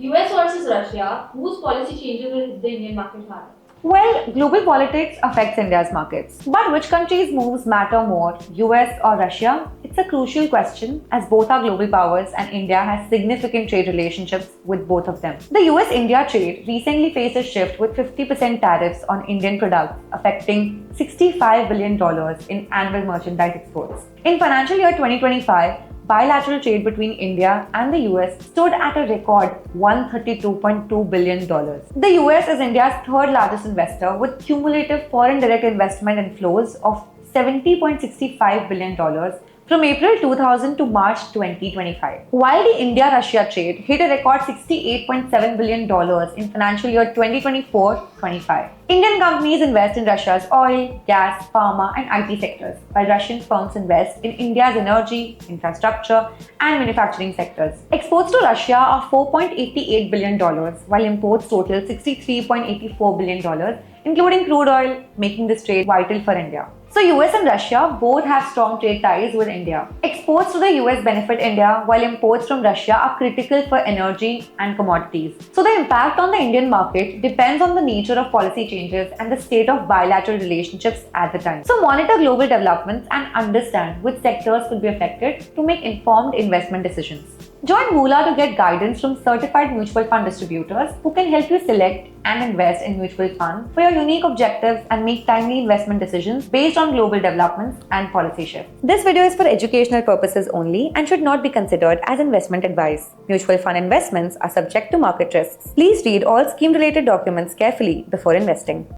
US versus Russia, whose policy changes will the Indian market harm? Well, global politics affects India's markets. But which country's moves matter more, US or Russia? It's a crucial question as both are global powers and India has significant trade relationships with both of them. The US-India trade recently faced a shift with 50% tariffs on Indian products affecting $65 billion in annual merchandise exports. In financial year 2025, bilateral trade between India and the US stood at a record $132.2 billion. The US is India's third largest investor with cumulative foreign direct investment inflows of $70.65 billion from April 2000 to March 2025. While the India-Russia trade hit a record $68.7 billion in financial year 2024-25. Indian companies invest in Russia's oil, gas, pharma and IT sectors, while Russian firms invest in India's energy, infrastructure and manufacturing sectors. Exports to Russia are $4.88 billion, while imports total $63.84 billion, including crude oil, making this trade vital for India. So US and Russia both have strong trade ties with India. Exports to the US benefit India, while imports from Russia are critical for energy and commodities. So the impact on the Indian market depends on the nature of policy changes and the state of bilateral relationships at the time. So monitor global developments and understand which sectors could be affected to make informed investment decisions. Join Moola to get guidance from certified mutual fund distributors who can help you select and invest in mutual funds for your unique objectives and make timely investment decisions based on global developments and policy shifts. This video is for educational purposes only and should not be considered as investment advice. Mutual fund investments are subject to market risks. Please read all scheme-related documents carefully before investing.